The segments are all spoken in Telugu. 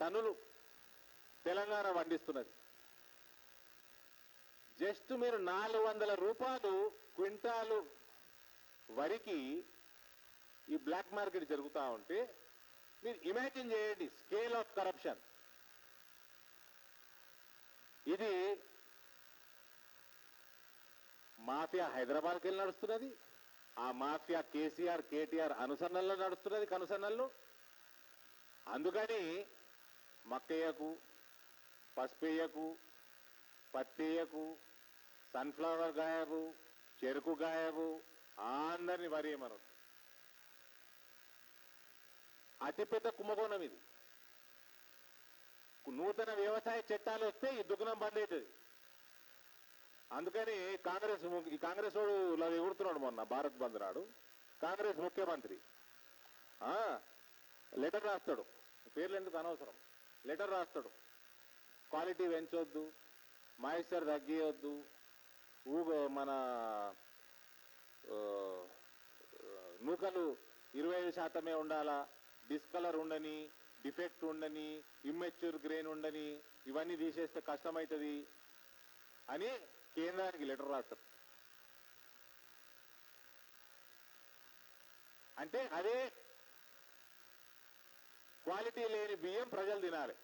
టన్నులు తెలంగాణ పండిస్తున్నది. జస్ట్ మీరు 400 రూపాయలు క్వింటాలు వరికి ఈ బ్లాక్ మార్కెట్ జరుగుతూ ఉంటే మీరు ఇమాజిన్ చేయండి స్కేల్ ఆఫ్ కరప్షన్. ఇది మాఫియా హైదరాబాద్కి వెళ్ళి నడుస్తున్నది. ఆ మాఫియా కేసీఆర్ కేటీఆర్ అనుసరణలో నడుస్తున్నది, కనుసరణల్లో. అందుకని మక్కయ్యకు, పసుపెయ్యకు, పత్తేయకు, సన్ఫ్లవర్ గాయబు, చెరుకు గాయబు అందరినీ వరియమను. అతిపెద్ద కుంభకోణం ఇది. నూతన వ్యవసాయ చట్టాలు వస్తే ఈ దుకాణం బంద్ అవుతుంది. అందుకని కాంగ్రెస్ వాడు ఇలా ఎగురుతున్నాడు. మొన్న భారత్ బంద్ నాడు కాంగ్రెస్ ముఖ్యమంత్రి లెటర్ రాస్తాడు, పేర్లు ఎందుకు అనవసరం, లెటర్ రాస్తాడు. క్వాలిటీ పెంచొద్దు, మాయిశ్చర్ తగ్గియొద్దు, మన నూకలు 25% ఉండాలా, డిస్కలర్ ఉండని, డిఫెక్ట్ ఉండని, ఇమ్మెచ్యూర్ గ్రెయిన్ ఉండని, ఇవన్నీ తీసేస్తే కష్టమవుతుంది అని కేంద్రానికి లెటర్ రాస్తారు. అంటే అదే క్వాలిటీ లేని బియ్యం ప్రజలు తినాలి.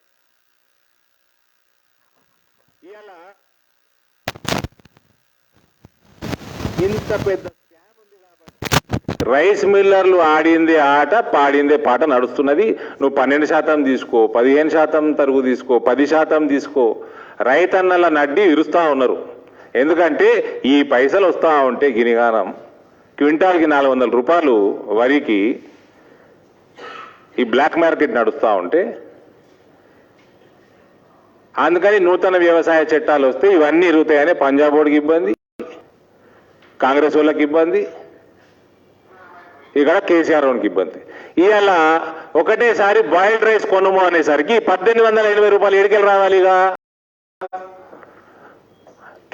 ఇవాళ ఇంత పెద్ద స్కామ్ ఉంది కాబట్టి రైస్ మిల్లర్లు ఆడిందే ఆట, పాడిందే పాట నడుస్తున్నది. నువ్వు 12% తీసుకో, 15% తరుగు తీసుకో, 10% తీసుకో, రైతన్నల నడ్డి ఇరుస్తా ఉన్నారు. ఎందుకంటే ఈ పైసలు వస్తూ ఉంటే గినిగానం క్వింటాల్కి 400 రూపాయలు వరికి ఈ బ్లాక్ మార్కెట్ నడుస్తూ ఉంటే, అందుకని నూతన వ్యవసాయ చట్టాలు వస్తే ఇవన్నీ ఇరుగుతాయని పంజాబ్ బోర్డుకి ఇబ్బంది, కాంగ్రెస్ వాళ్ళకి ఇబ్బంది, ఇక్కడ కేసీఆర్ వానికి ఇబ్బంది. ఇవాళ ఒకటేసారి బాయిల్డ్ రైస్ కొనుము అనేసరికి 1880 రూపాయలు ఏడికెళ్ళి రావాలిగా.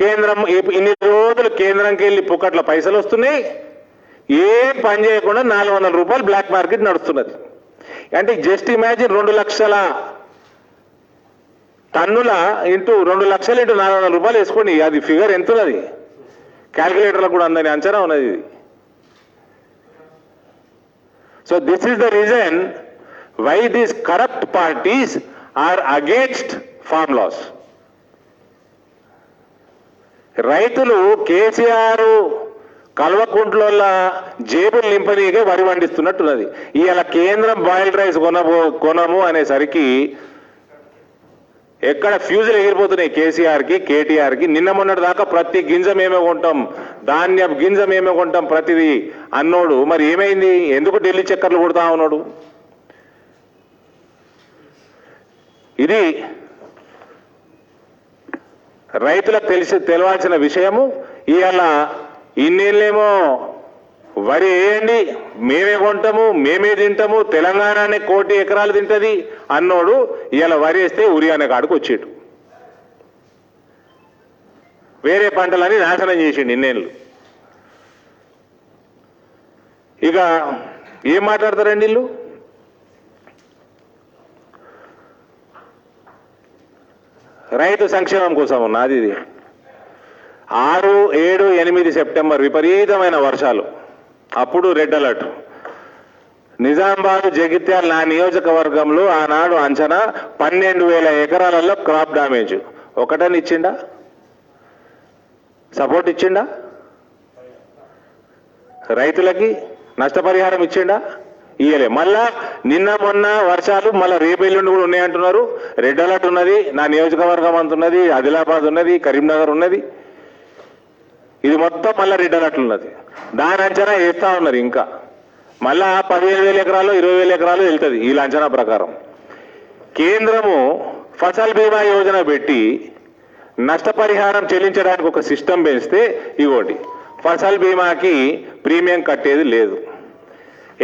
కేంద్రం ఇన్ని రోజులు కేంద్రంకి వెళ్ళి పుక్కట్ల పైసలు వస్తున్నాయి, ఏం పని చేయకుండా 400 రూపాయలు బ్లాక్ మార్కెట్ నడుస్తున్నది. అంటే జస్ట్ ఇమాజిన్ 2 లక్షల టన్నుల ఇంటూ 2 లక్షలు ఇంటూ 400 రూపాయలు వేసుకోండి. అది ఫిగర్ ఎంత ఉన్నది, క్యాల్కులేటర్లకు కూడా అందని అంచనా ఉన్నది ఇది. So this is the reason why these corrupt parties are against farm laws. రైతులు కేసీఆర్ కల్వకుంట్ల జేబులు నింపనీకే వరి పండిస్తున్నట్టున్నది. ఇవాళ కేంద్రం బాయిల్డ్ రైస్ కొనము అనేసరికి ఎక్కడ ఫ్యూజులు ఎగిరిపోతున్నాయి కేసీఆర్కి కేటీఆర్కి. నిన్న మొన్నటి దాకా ప్రతి గింజ మేమే కొంటాం, ధాన్యం గింజ మేమే కొంటాం ప్రతిదీ అన్నోడు మరి ఏమైంది, ఎందుకు ఢిల్లీ చక్కర్లు కొడతా ఉన్నాడు? ఇది రైతులకు తెలవాల్సిన విషయము. ఇవాళ ఇన్నేళ్ళేమో వరి వేయండి, మేమే కొంటాము, మేమే తింటాము, తెలంగాణనే 1 కోటి ఎకరాలు తింటది అన్నోడు ఇవాళ వరి వేస్తే ఉరి అనే కాడికి వచ్చేటు. వేరే పంటలని నాశనం చేసిండు ఇన్నేళ్ళు. ఇక ఏం మాట్లాడతారండి వీళ్ళు? రైతు సంక్షేమం కోసం ఉన్నది ఇది. 6, 7, 8 సెప్టెంబర్ విపరీతమైన వర్షాలు, అప్పుడు రెడ్ అలర్ట్. నిజామాబాద్, జగిత్యాల నా నియోజకవర్గంలో ఆనాడు అంచనా 12,000 ఎకరాలలో క్రాప్ డ్యామేజ్. ఒకటని ఇచ్చిండా? సపోర్ట్ ఇచ్చిండా? రైతులకి నష్టపరిహారం ఇచ్చిండా? ఇయ్యలే. మళ్ళా నిన్న మొన్న వర్షాలు మళ్ళీ రేపు ఎల్లుండి కూడా ఉన్నాయంటున్నారు. రెడ్ అలర్ట్ ఉన్నది, నా నియోజకవర్గం అంటున్నది, ఆదిలాబాద్ ఉన్నది, కరీంనగర్ ఉన్నది, ఇది మొత్తం మళ్ళీ రెడ్ అలర్ట్ ఉన్నది. దాని అంచనా వేస్తా ఉన్నారు. ఇంకా మళ్ళా 15,000 ఎకరాలు 20,000 ఎకరాలు వెళ్తుంది వీళ్ళ అంచనా ప్రకారం. కేంద్రము ఫసల్ బీమా యోజన పెట్టి నష్టపరిహారం చెల్లించడానికి ఒక సిస్టమ్ పెంచితే ఇవ్వండి, ఫసల్ బీమాకి ప్రీమియం కట్టేది లేదు.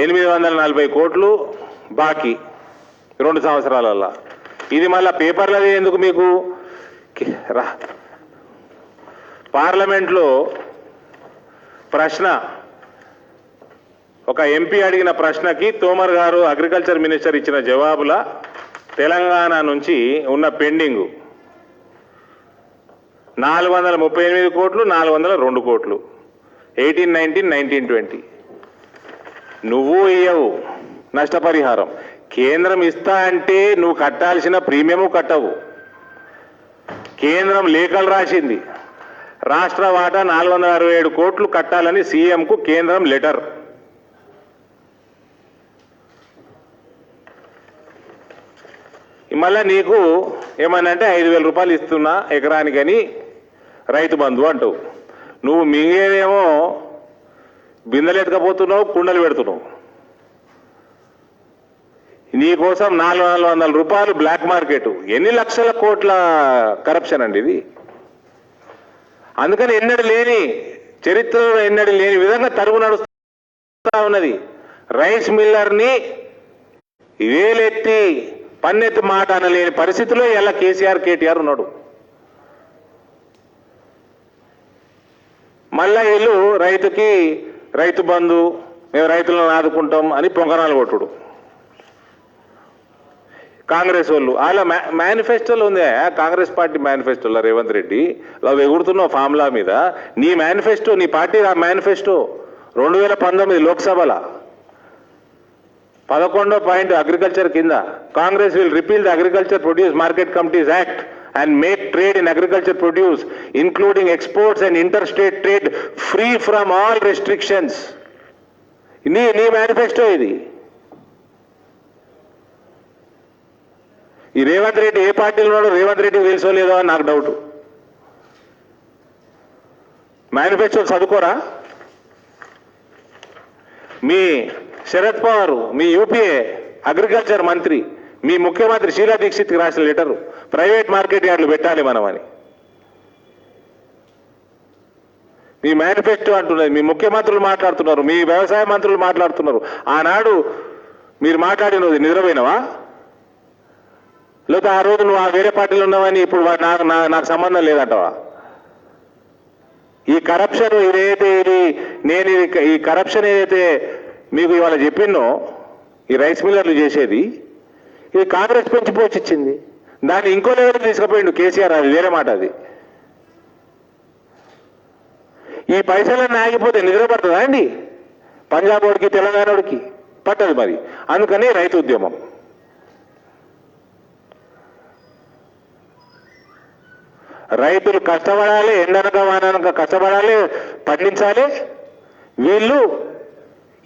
840 కోట్లు బాకీ 2 సంవత్సరాలల్లా. ఇది మళ్ళా పేపర్లది ఎందుకు మీకు? పార్లమెంట్లో ప్రశ్న, ఒక ఎంపీ అడిగిన ప్రశ్నకి తోమర్ గారు అగ్రికల్చర్ మినిస్టర్ ఇచ్చిన జవాబుల తెలంగాణ నుంచి ఉన్న పెండింగు 438 కోట్లు, 402 కోట్లు, 18, 19, 19, 20. నువ్వు ఇయ్యవు నష్టపరిహారం. కేంద్రం ఇస్తా అంటే నువ్వు కట్టాల్సిన ప్రీమియము కట్టవు. కేంద్రం లేఖలు రాసింది, రాష్ట్ర వాటా 467 కోట్లు కట్టాలని సీఎంకు కేంద్రం లెటర్. మళ్ళా నీకు ఏమనంటే 5,000 రూపాయలు ఇస్తున్నా ఎకరానికని రైతు బంధు అంటావు. నువ్వు మింగేదేమో బిందెలు ఎత్తుకపోతున్నావు, కుండలు పెడుతున్నావు. నీకోసం 400 రూపాయలు బ్లాక్ మార్కెట్. ఎన్ని లక్షల కోట్ల కరప్షన్ అండి ఇది. అందుకని ఎన్నడూ లేని చరిత్రలో ఎన్నడూ లేని విధంగా తరుగు నడుస్తా ఉన్నది. రైస్ మిల్లర్ని వేలెత్తి పన్నెత్తి మాట అనలేని పరిస్థితిలో ఇలా కేసీఆర్, కేటీఆర్ ఉన్నాడు. మళ్ళా వీళ్ళు రైతుకి రైతు బంధు, మేము రైతులను ఆదుకుంటాం అని పొంగనాలు కొట్టుడు. కాంగ్రెస్ వాళ్ళు వాళ్ళ మేనిఫెస్టోలో ఉంది. కాంగ్రెస్ పార్టీ మేనిఫెస్టోలో రేవంత్ రెడ్డి అవి ఎగురుతున్నావు ఫార్ములా మీద. నీ మేనిఫెస్టో, నీ పార్టీ మేనిఫెస్టో 2019 లోక్సభలో 11వ పాయింట్ అగ్రికల్చర్ కింద Congress will repeal the agriculture produce market committees act and make trade in agriculture produce including exports and interstate trade free from all restrictions. నీ మేనిఫెస్టో ఇది. ఈ రేవంత్ రెడ్డి ఏ పార్టీలో ఉన్నాడో రేవంత్ రెడ్డి తెలుసో లేదో అని నాకు డౌట్. మేనిఫెస్టో చదువుకోరా? మీ శరద్ పవార్, మీ యూపీఏ అగ్రికల్చర్ మంత్రి, మీ ముఖ్యమంత్రి షీలా దీక్షిత్కి రాసిన లెటరు ప్రైవేట్ మార్కెట్ యార్డులు పెట్టాలి మనమని. మీ మేనిఫెస్టో అంటున్నది. మీ ముఖ్యమంత్రులు మాట్లాడుతున్నారు, మీ వ్యవసాయ మంత్రులు మాట్లాడుతున్నారు. ఆనాడు మీరు మాట్లాడినది నిద్రపోయినవా? లేకపోతే ఆ రోజు నువ్వు ఆ వేరే పార్టీలో ఉన్నావని ఇప్పుడు నాకు సంబంధం లేదంటవా? ఈ కరప్షన్ ఏదైతే ఈ కరప్షన్ ఏదైతే మీకు ఇవాళ చెప్పినో, ఈ రైస్ మిల్లర్లు చేసేది, ఇది కాంగ్రెస్ పెంచిపోచిచ్చింది. దాన్ని ఇంకో లెవెల్ తీసుకుపోయిండు కేసీఆర్. అది వేరే మాట. అది ఈ పైసలన్నీ ఆగిపోతే నిద్ర పడుతుందా అండి? పంజాబ్ వాడికి, తెలంగాణ వాడికి పట్టదు మరి. అందుకని రైతు ఉద్యమం. రైతులు కష్టపడాలి, ఎండనక వాననక కష్టపడాలి, పండించాలి. వీళ్ళు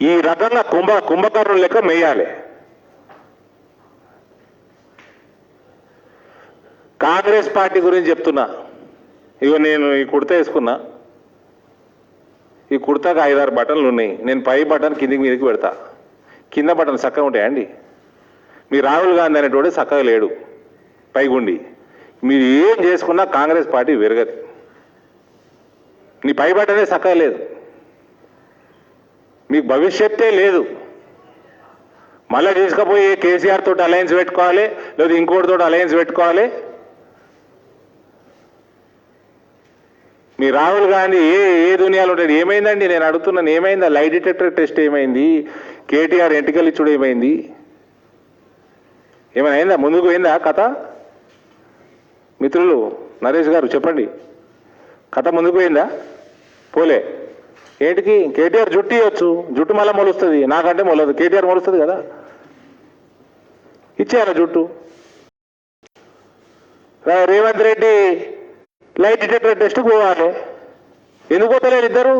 ఈ రకంగా కుంభకర్ణుల లెక్క మేయాలి. కాంగ్రెస్ పార్టీ గురించి చెప్తున్నా. ఇగో నేను ఈ కుర్తా వేసుకున్నా. ఈ కుర్తాకు 5-6 బటన్లు ఉన్నాయి. నేను పై బటన్ కిందికి మీదకి పెడతా. కింద బటన్ చక్కగా ఉంటాయండి. మీ రాహుల్ గాంధీ అనేటోడు చక్కగా లేడు పైగుండి. మీరు ఏం చేసుకున్నా కాంగ్రెస్ పార్టీ విరగదు. నీ పై బటనే చక్కగా లేదు. మీకు భవిష్యత్తే లేదు. మళ్ళీ తీసుకుపోయి కేసీఆర్ తోటి అలయన్స్ పెట్టుకోవాలి, లేదా ఇంకోటితో అలయన్స్ పెట్టుకోవాలి. మీ రాహుల్ గాంధీ ఏ దునియాలో ఉంటాడు? ఏమైందండి నేను అడుగుతున్నాను, ఏమైందా? లై డిటెక్టర్ టెస్ట్ ఏమైంది? కేటీఆర్ ఎంటికలు ఇచ్చుడు ఏమైంది? ఏమైనా అయిందా? ముందుకు పోయిందా కథ? మిత్రులు నరేష్ గారు చెప్పండి, కథ ముందుకు పోయిందా? పోలే. ఏంటికి? కేటీఆర్ జుట్టు ఇవ్వచ్చు, జుట్టు మళ్ళీ మొలుస్తుంది. నాకంటే మొలదు, కేటీఆర్ మొలుస్తుంది కదా. ఇచ్చేయాల జుట్టు. Revanth Reddy light detector test పోవాలి. ఎందుకు పోతలేరు ఇద్దరు?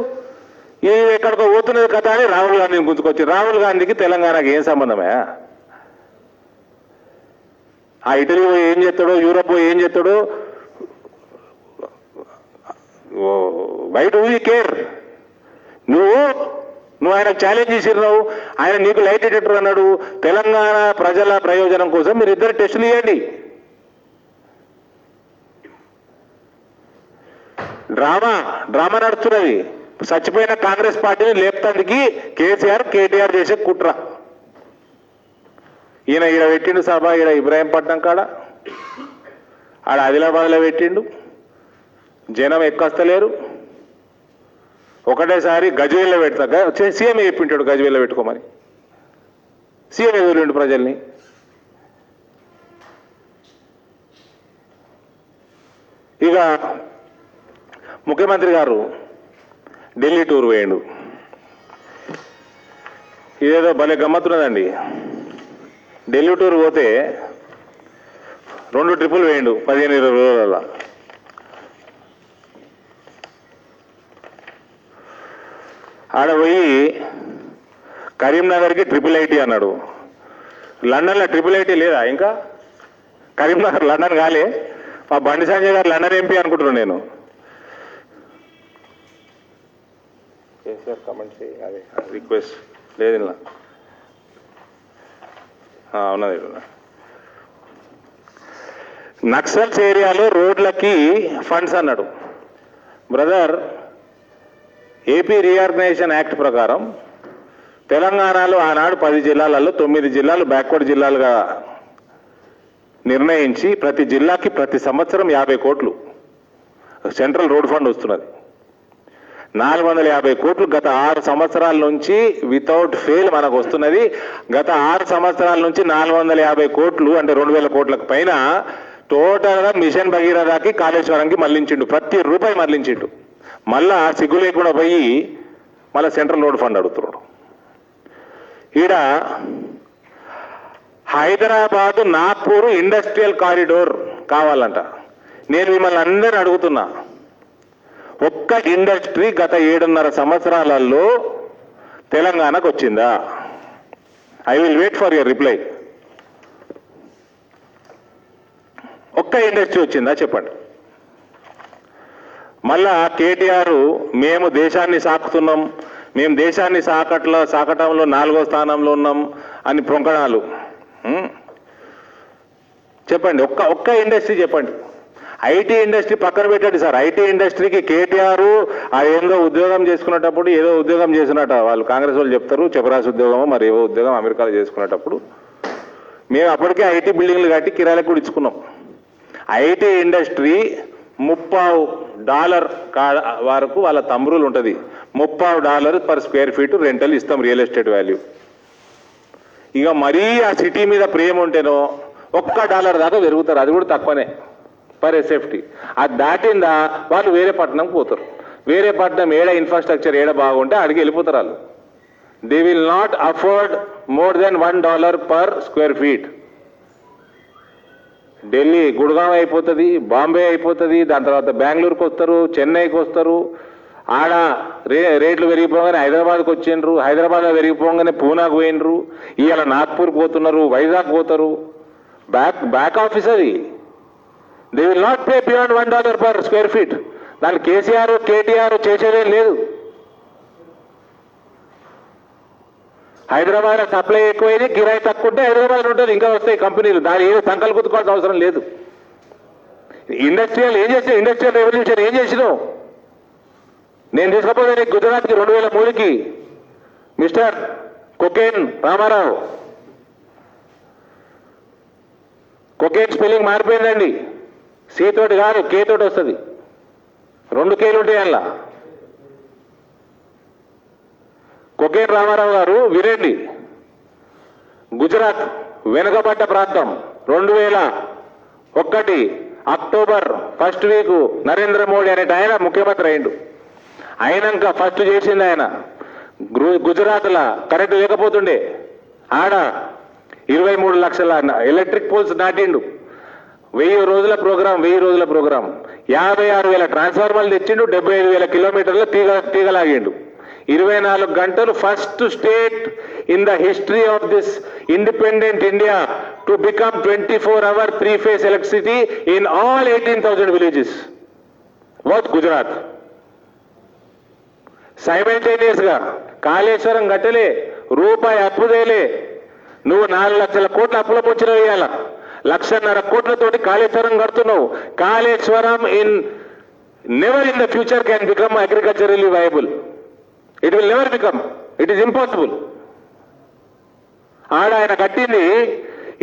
ఈ ఎక్కడికో పోతున్నది కథ అని రాహుల్ గాంధీని గుంజుకొచ్చి. రాహుల్ గాంధీకి తెలంగాణకి ఏం సంబంధమే? ఆ ఇటలీ పోయి ఏం చేస్తాడో, యూరోప్ పోయి ఏం చేస్తాడో, వై డు యూ కేర్? నువ్వు ఆయనకు ఛాలెంజ్ చేసినావు. ఆయన నీకు లైట్ డిటెక్టర్ అన్నాడు. తెలంగాణ ప్రజల ప్రయోజనం కోసం మీరు ఇద్దరు టెస్టులు ఇవ్వండి. డ్రామా నడుస్తున్నది. చచ్చిపోయిన కాంగ్రెస్ పార్టీని లేపుతందుకి కేసీఆర్, కేటీఆర్ చేసే కుట్ర. ఈయన పెట్టిండు సభ, ఈడ ఇబ్రాహీంపట్నం కాడ, ఆడ ఆదిలాబాద్లో పెట్టిండు. జనం ఎక్కస్తలేరు. ఒకటేసారి గజ్వేల్లో పెడతా. సీఎం చెప్పింటాడు గజ్వేల్లో పెట్టుకోమని. సీఎం ఎదురుండు ప్రజల్ని. ఇక ముఖ్యమంత్రి గారు ఢిల్లీ టూర్ వేయండు. ఇదేదో భలే గమ్మత్తున్నదండి. ఢిల్లీ టూర్ పోతే 2 ట్రిప్పులు వేయండు 15-20 రోజులలో. ఆడ పోయి కరీంనగర్కి IIIT అన్నాడు. లండన్లో IIIT లేదా ఇంకా? కరీంనగర్ లండన్ కాలే. మా బండి సంజయ్ గారు లండన్ ఎంపీ అనుకుంటున్నాను నేను. కేసీఆర్ కమెంట్స్ అదే రిక్వెస్ట్ లేదు ఇలా ఉన్నది. నక్సల్స్ ఏరియాలో రోడ్లకి ఫండ్స్ అన్నాడు. బ్రదర్, ఏపీ రీఆర్గనైజేషన్ యాక్ట్ ప్రకారం తెలంగాణలో ఆనాడు 10 జిల్లాలలో 9 జిల్లాలు బ్యాక్వర్డ్ జిల్లాలుగా నిర్ణయించి ప్రతి జిల్లాకి ప్రతి సంవత్సరం 50 కోట్లు సెంట్రల్ రోడ్ ఫండ్ వస్తున్నది. 450 కోట్లు గత 6 సంవత్సరాల నుంచి వితౌట్ ఫెయిల్ మనకు వస్తున్నది. గత 6 సంవత్సరాల నుంచి 450 కోట్లు అంటే 2000 కోట్లకు పైన టోటల్గా మిషన్ భగీరథకి కాళేశ్వరంకి మళ్లించిండు. ప్రతి రూపాయి మళ్లించిండు. మళ్ళా సిగ్గు లేకుండా పోయి మళ్ళీ సెంట్రల్ రోడ్ ఫండ్ అడుగుతున్నాడు. ఈడ హైదరాబాదు నాగ్పూర్ ఇండస్ట్రియల్ కారిడోర్ కావాలంట. నేను మిమ్మల్ని అందరిని అడుగుతున్నా, ఒక్క ఇండస్ట్రీ గత 7.5 సంవత్సరాలలో తెలంగాణకు వచ్చిందా? I will wait for your reply. ఒక్క ఇండస్ట్రీ వచ్చిందా చెప్పండి. మళ్ళా కేటీఆర్ మేము దేశాన్ని సాకుతున్నాం, మేము దేశాన్ని సాకటంలో 4వ స్థానంలో ఉన్నాం అని పొంకణాలు. చెప్పండి, ఒక్క ఇండస్ట్రీ చెప్పండి. ఐటీ ఇండస్ట్రీ పక్కన పెట్టండి సార్. ఐటీ ఇండస్ట్రీకి కేటీఆర్ ఏదో ఉద్యోగం చేసుకునేటప్పుడు ఏదో ఉద్యోగం చేసినట్ట వాళ్ళు కాంగ్రెస్ వాళ్ళు చెప్తారు, చెప్పరాసి ఉద్యోగమో మరి ఏవో ఉద్యోగం అమెరికాలో చేసుకునేటప్పుడు మేము అప్పటికే ఐటీ బిల్డింగ్లు కట్టి కిరాయిలకు కూడా ఇచ్చుకున్నాం. ఐటీ ఇండస్ట్రీ $30 వరకు వాళ్ళ తమ్ములు ఉంటుంది. $30 పర్ స్క్వేర్ ఫీట్ రెంటల్ ఇస్తాం రియల్ ఎస్టేట్ వాల్యూ. ఇక మరీ ఆ సిటీ మీద ప్రేమ ఉంటేనో $1 దాకా పెరుగుతారు, అది కూడా తక్కువనే పర్ సేఫ్టీ. అది దాటిందా వాళ్ళు వేరే పట్టణంకి పోతారు. వేరే పట్టణం ఏడ ఇన్ఫ్రాస్ట్రక్చర్ ఏడ బాగుంటే అడిగి వెళ్ళిపోతారు వాళ్ళు. They will not afford more than $1 per square feet. Delhi Gurgaon అయిపోతుంది, బాంబే అయిపోతుంది, దాని తర్వాత బెంగళూరుకి వస్తారు, చెన్నైకి వస్తారు. ఆడ రేట్లు పెరిగిపోగానే హైదరాబాద్కి వచ్చిండ్రు, హైదరాబాద్లో పెరిగిపోగానే పూనాకు పోయినరు, ఇవాళ నాగ్పూర్కి పోతున్నారు, వైజాగ్ పోతారు. బ్యాక్ ఆఫీస్ అది. They will not pay beyond $1 per square feet. దాన్ని కేసీఆర్ కేటీఆర్ చేసేదేం లేదు. హైదరాబాద్ సప్లై ఎక్కువైంది, కిరాయి తక్కువ ఉంటే హైదరాబాద్ ఉంటుంది, ఇంకా వస్తాయి కంపెనీలు. దాని ఏదో సంకల్ గుర్తుకోవాల్సిన అవసరం లేదు. ఇండస్ట్రియల్ ఏం చేసినావు? ఇండస్ట్రియల్ రెవల్యూషన్ ఏం చేసినావు? నేను తీసుకపోతే గుజరాత్కి 2003కి mister cocaine Ramarao. Cocaine spelling మారిపోయిందండి. సి తోటి కాదు, కే తోటి వస్తుంది. 2 కేలు ఉంటాయి అలా. కొకేన్ రామారావు గారు వినండి. గుజరాత్ వెనుకబడ్డ ప్రాంతం 2001 October 1st week Narendra Modi అనేట ఆయన ముఖ్యమంత్రి అయిండు. అయినాక ఫస్ట్ చేసింది ఆయన గుజరాత్లో కరెంటు లేకపోతుండే ఆడ 23 లక్షల ఎలక్ట్రిక్ పోల్స్ నాటిండు. 1000 రోజుల ప్రోగ్రాం 56,000 ట్రాన్స్ఫార్మర్లు తెచ్చిండు. 75,000 కిలోమీటర్ల తీగలాగిండు. 24 గంటలు first state in the history of this independent India to become 24-hour 3-phase electricity in all 18,000 villages. What Gujarat. Simultaneous గా కాళేశ్వరం కట్టలే, రూపాయి అప్పు తేలే. నువ్వు 4 లక్షల కోట్ల అప్పుల పొచ్చిన వేయాల, 1,50,000 కోట్లతోటి కాళేశ్వరం కడుతున్నావు. Kaleshwaram never in the future can become agriculturally viable. It will never become, it is impossible. ఆడ ఆయన కట్టింది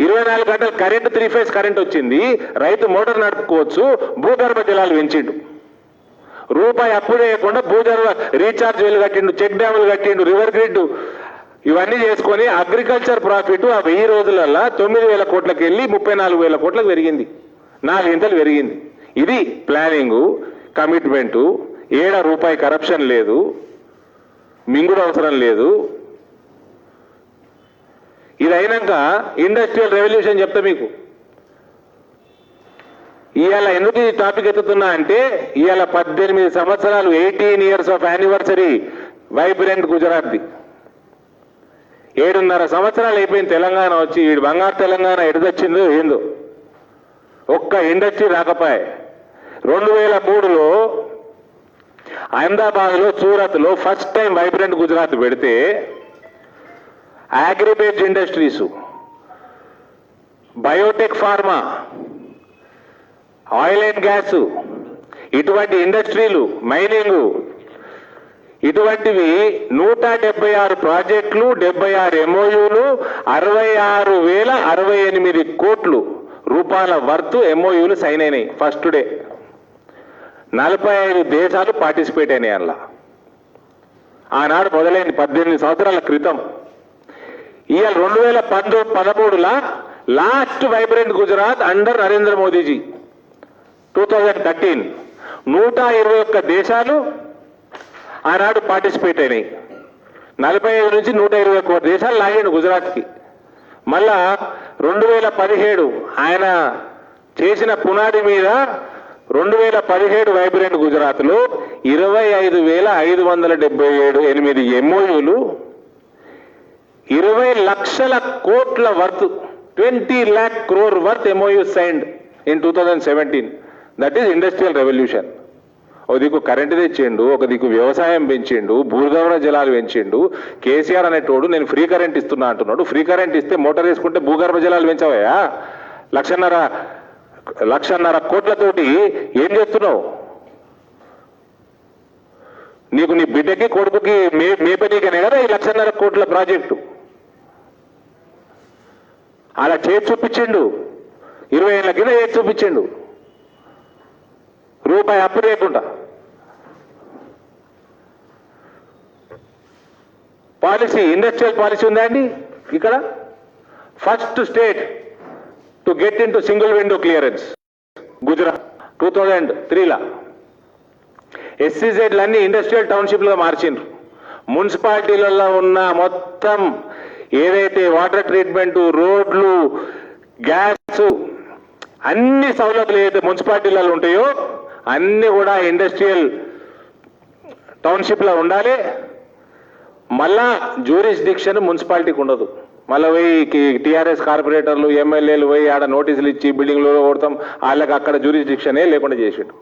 24 గంటలు కరెంటు, 3-phase కరెంట్ వచ్చింది. రైతు మోటార్ నడుపుకోవచ్చు. భూగర్భ జలాలు పెంచిండు. రూపాయి అప్పు చేయకుండా భూగర్భ రీఛార్జ్ వేలు కట్టిండు, చెక్ డ్యాములు కట్టిండు, రివర్ గ్రిడ్, ఇవన్నీ చేసుకొని అగ్రికల్చర్ ప్రాఫిట్ ఆ 1000 రోజులలో 9,000 కోట్లకి వెళ్ళి 34,000 కోట్లకు పెరిగింది. 4 ఇంతలు పెరిగింది. ఇది ప్లానింగు, కమిట్మెంటు, ఏడ రూపాయి కరప్షన్ లేదు, మింగుడు అవసరం లేదు. ఇది అయినాక ఇండస్ట్రియల్ రెవల్యూషన్ చెప్తా మీకు. ఇవాళ ఎందుకు ఈ టాపిక్ ఎత్తుతున్నా అంటే ఇవాళ 18 సంవత్సరాలు 18 years ఆఫ్ యానివర్సరీ వైబ్రెంట్ గుజరాత్ది. 7.5 సంవత్సరాలు అయిపోయింది తెలంగాణ వచ్చి. ఈ బంగారు తెలంగాణ ఎడుదొచ్చిందో ఏందో ఒక్క ఇండస్ట్రీ రాకపోయే. 2003లో అహ్మదాబాద్లో, సూరత్లో ఫస్ట్ టైం వైబ్రెంట్ గుజరాత్ పెడితే agribase industries, biotech, pharma, oil and gas, ఇటువంటి ఇండస్ట్రీలు, మైనింగ్, ఇటువంటివి 176 ప్రాజెక్టులు, 76 MOUలు, 66,068 కోట్లు రూపాయల వర్త్ MOUలు సైన్ అయినాయి ఫస్ట్ డే. 45 దేశాలు పార్టిసిపేట్ అయినాయి అందులో. ఆనాడు మొదలైంది 18 సంవత్సరాల క్రితం. ఇవాళ 2013లా last vibrant Gujarat under Narendra Modi ji 2013 121 దేశాలు ఆనాడు పార్టిసిపేట్ అయినాయి. 45 నుంచి 121 దేశాలు లాగాడు గుజరాత్కి. మళ్ళా 2017 ఆయన చేసిన పునాది మీద 2017 వైబ్రెంట్ గుజరాత్లో 25,577 MOUలు, 20 లక్షల కోట్ల worth, 20 lakh crore worth MOU signed in 2017. That is industrial revolution. ఒక దిక్కు కరెంటు తెచ్చిండు, ఒక దిక్కు వ్యవసాయం పెంచిండు, భూగర్భ జలాలు పెంచిండు. కేసీఆర్ అనేటోడు నేను ఫ్రీ కరెంట్ ఇస్తున్నా అంటున్నాడు. ఫ్రీ కరెంట్ ఇస్తే మోటార్ వేసుకుంటే భూగర్భ జలాలు పెంచవయ్యా? 1,50,000 కోట్లతోటి ఏం చేస్తున్నావు? నీకు నీ బిడ్డకి కొడుకుకి మేపనీకనే కదా ఈ 1,50,000 కోట్ల ప్రాజెక్టు. అలా చేసి చూపించిండు. 20 ఏళ్ళ కింద చేసి చూపించిండు. రూపాయి అప్పు లేకుండా. పాలసీ, ఇండస్ట్రియల్ పాలసీ ఉందా అండి ఇక్కడ? First state to get into single window clearance Gujarat 2003లా. SEZలన్నీ ఇండస్ట్రియల్ టౌన్షిప్లుగా మార్చిండ్రు. మున్సిపాలిటీలలో ఉన్న మొత్తం ఏదైతే వాటర్ ట్రీట్మెంటు, రోడ్లు, గ్యాస్, అన్ని సౌలభ్యాలు ఏదైతే మున్సిపాలిటీలలో ఉంటాయో అన్ని కూడా ఇండస్ట్రియల్ టౌన్షిప్లో ఉండాలి. మళ్ళా జ్యూరిస్డిక్షన్ మున్సిపాలిటీకి ఉండదు. మళ్ళీ పోయి TRS కార్పొరేటర్లు, MLAలు పోయి ఆడ నోటీసులు ఇచ్చి బిల్డింగ్లో కొడతాం, వాళ్ళకి అక్కడ జ్యూరిస్డిక్షనే లేకుండా చేసిండు.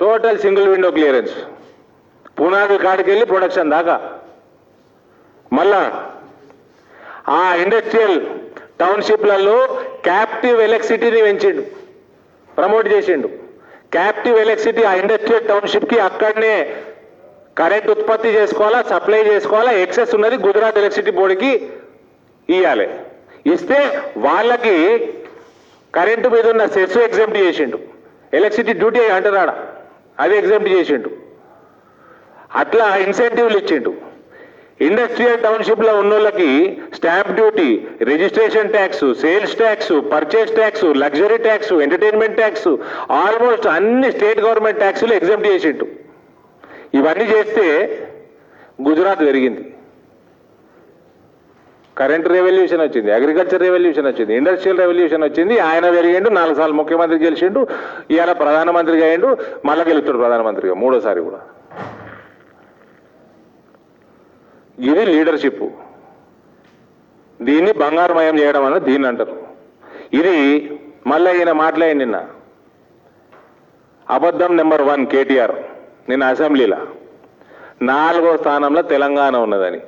టోటల్ సింగిల్ విండో క్లియరెన్స్, పునాది కాడికి వెళ్ళి ప్రొడక్షన్ దాకా. మళ్ళా ఆ ఇండస్ట్రియల్ టౌన్షిప్లలో క్యాప్టివ్ ఎలక్ట్రిసిటీని పెంచిండు, ప్రమోట్ చేసిండు. క్యాప్టివ్ ఎలక్ట్రిసిటీ ఆ ఇండస్ట్రియల్ టౌన్షిప్కి అక్కడనే కరెంట్ ఉత్పత్తి చేసుకోవాలా, సప్లై చేసుకోవాలా. ఎక్సెస్ ఉన్నది గుజరాత్ ఎలక్ట్రిసిటీ బోర్డుకి ఇవ్వాలి. ఇస్తే వాళ్ళకి కరెంటు మీద ఉన్న సెస్ ఎగ్జామ్ట్ చేసిండు. ఎలక్ట్రిసిటీ డ్యూటీ అంటున్నాడా, అది ఎగ్జామ్ట్ చేసిండు. అట్లా ఇన్సెంటివ్లు ఇచ్చిండు. ఇండస్ట్రియల్ టౌన్షిప్లో ఉన్నోళ్ళకి stamp duty, registration tax, sales tax, purchase tax, luxury tax, entertainment tax, almost అన్ని స్టేట్ గవర్నమెంట్ ట్యాక్స్లు ఎగ్జామ్ట్ చేసిండు. ఇవన్నీ చేస్తే గుజరాత్ పెరిగింది. కరెంట్ రెవల్యూషన్ వచ్చింది, అగ్రికల్చర్ రెవల్యూషన్ వచ్చింది, ఇండస్ట్రియల్ రెవల్యూషన్ వచ్చింది. ఆయన పెరిగిండు, 4 సార్లు ముఖ్యమంత్రి గెలిచిండు, ఇవాళ ప్రధానమంత్రిగా అయ్యిండు, మళ్ళా గెలుస్తాడు ప్రధానమంత్రిగా 3వ సారి కూడా. ఇది లీడర్షిప్. దీన్ని బంగారుమయం చేయడం అన్నది దీన్ని అంటారు. ఇది మళ్ళీ ఈయన మాట్లాడింది నిన్న, అబద్ధం నెంబర్ 1 కేటీఆర్ నిన్న అసెంబ్లీలో 4వ స్థానంలో తెలంగాణ ఉన్నదని.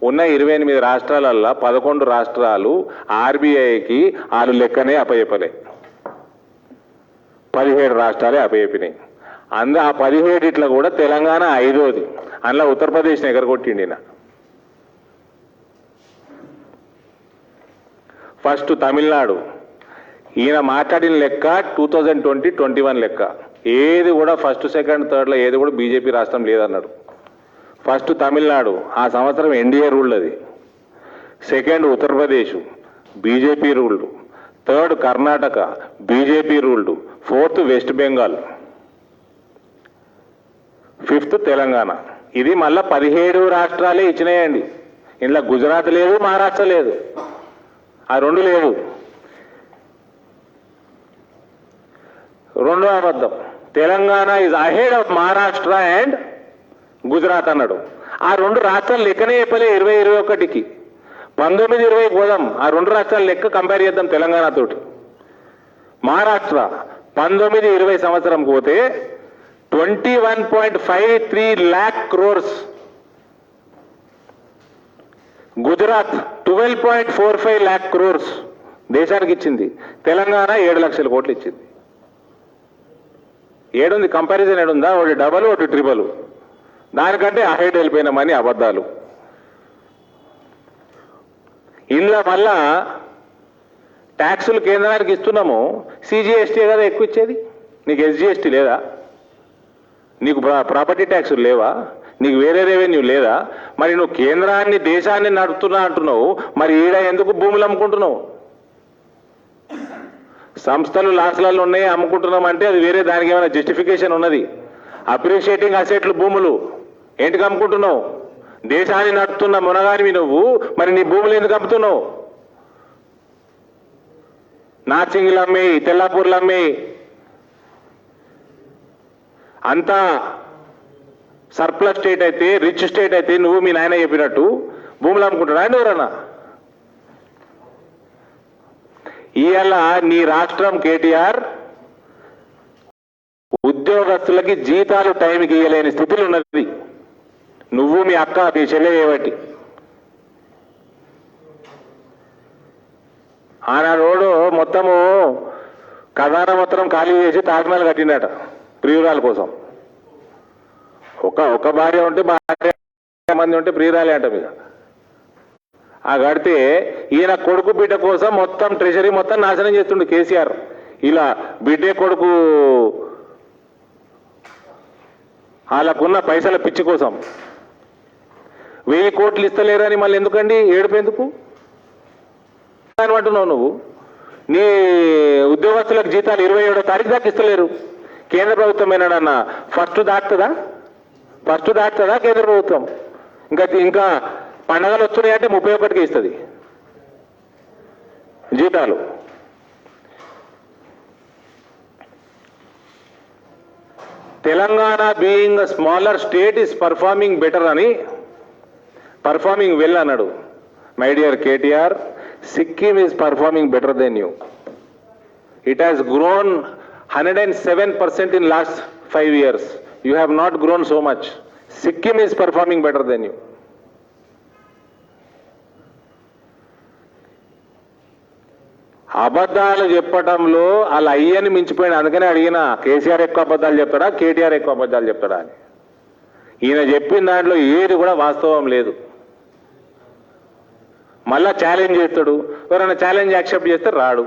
ఉన్న 28 రాష్ట్రాలల్లో 11 రాష్ట్రాలు RBIకి వాళ్ళు లెక్కనే అప్పచెప్పలే. 17 రాష్ట్రాలే అప్పచెప్పినాయి. ఆ 17 కూడా తెలంగాణ 5వది. అందులో ఉత్తరప్రదేశ్ని ఎగరగొట్టిండిన. ఫస్ట్ తమిళనాడు. ఈయన మాట్లాడిన లెక్క 2020-21 లెక్క. ఏది కూడా ఫస్ట్, సెకండ్, థర్డ్లో ఏది కూడా బీజేపీ రాష్ట్రం లేదన్నాడు. ఫస్ట్ తమిళనాడు, ఆ సంవత్సరం NDA రూల్డ్ అది. Second Uttar Pradesh, BJP ruled. Third Karnataka BJP ruled, fourth west Bengal, fifth Telangana. ఇది మళ్ళా 17 రాష్ట్రాలే ఇచ్చినాయండి. ఇంట్లో గుజరాత్ లేదు, మహారాష్ట్ర లేదు, ఆ రెండు లేవు. రెండో అబద్ధం, Telangana is ahead of Maharashtra and Gujarat అన్నాడు. ఆ రెండు రాష్ట్రాలు లెక్కనే చెప్పలే 20-21కి. 19-20 పోదాం, ఆ రెండు రాష్ట్రాల లెక్క కంపేర్ చేద్దాం తెలంగాణ తోటి. మహారాష్ట్ర 19-20 సంవత్సరం పోతే 21.53 lakh crores, Gujarat 12.45 lakh crores దేశానికి ఇచ్చింది. తెలంగాణ 7 లక్షల కోట్లు ఇచ్చింది. ఏడుంది కంపారిజన్? ఏడుందా? ఒకటి డబల్, ఒకటి ట్రిబల్. దానికంటే అహెడ్ వెళ్ళిపోయినామని అబద్ధాలు. ఇందులో మళ్ళా ట్యాక్సులు కేంద్రానికి ఇస్తున్నాము, సిజిఎస్టీ కదా ఎక్కువ ఇచ్చేది. నీకు ఎస్జిఎస్టీ లేదా? నీకు ప్రాపర్టీ ట్యాక్సులు లేవా? నీకు వేరే రెవెన్యూ లేదా? మరి నువ్వు కేంద్రాన్ని దేశాన్ని నడుపుతున్నా అంటున్నావు, మరి ఈడ ఎందుకు భూములు అమ్ముకుంటున్నావు? సంస్థలు లాస్లలో ఉన్నాయి అమ్ముకుంటున్నాం అంటే అది వేరే, దానికి ఏమైనా జస్టిఫికేషన్ ఉన్నది? అప్రిషియేటింగ్ అసెట్లు భూములు ఏంటికి అమ్ముకుంటున్నావు? దేశాన్ని నడుపుతున్న మునగానివి నువ్వు, మరి నీ భూములు ఎందుకు అమ్ముతున్నావు? నార్సింగిలు అమ్మి, తెల్లాపూర్లు అమ్మి, అంతా సర్ప్లస్ స్టేట్ అయితే, రిచ్ స్టేట్ అయితే నువ్వు మీ నాయన చెప్పినట్టు భూములు అమ్ముకుంటున్నా అండి ఎవరన్నా? ఇవాళ నీ రాష్ట్రం కేటీఆర్ ఉద్యోగస్తులకి జీతాలు టైంకి ఇవ్వలేని స్థితిలో ఉన్నది. నువ్వు మీ అక్క నీ చెల్లె ఏమిటి? ఆనాడు మొత్తము ఖజానా మొత్తం ఖాళీ చేసి తాజ్మహల్ కట్టిండట ప్రియురాల కోసం. ఒక భార్య ఉంటే, భార్య మంది ఉంటే ప్రియురాలే అంట మీద. ఆ కడితే ఈయన కొడుకు బిడ్డ కోసం మొత్తం ట్రెజరీ మొత్తం నాశనం చేస్తుండే కేసీఆర్. ఇలా బిడ్డే కొడుకు వాళ్ళకున్న పైసల పిచ్చి కోసం 1000 కోట్లు ఇస్తలేరని మళ్ళీ ఎందుకండి ఏడుపు? ఎందుకు అంటున్నావు నువ్వు? నీ ఉద్యోగస్తులకు జీతాలు 27వ తారీఖు దాకా ఇస్తలేరు. కేంద్ర ప్రభుత్వం ఏనాడన్నా ఫస్ట్ దాటుతుందా కేంద్ర ప్రభుత్వం? ఇంకా పండగలు వస్తున్నాయంటే 31కి ఇస్తుంది జీతాలు. Telangana being a smaller state is performing better అని, పర్ఫార్మింగ్ వెల్ అన్నాడు. My dear KTR, Sikkim is performing better than you. It has grown 107% in last 5 years. You have not grown so much. Sikkim is performing better than you. అబద్ధాలు చెప్పటంలో అలా అయ్యని మించిపోయిన. అందుకనే అడిగిన, కేసీఆర్ ఎక్కువ అబద్ధాలు చెప్తాడా, కేటీఆర్ ఎక్కువ అబద్ధాలు చెప్తాడా అని. ఈయన చెప్పిన దాంట్లో ఏది కూడా వాస్తవం లేదు. మళ్ళా ఛాలెంజ్ చేస్తాడు. ఎవరైనా ఛాలెంజ్ యాక్సెప్ట్ చేస్తే రాడు.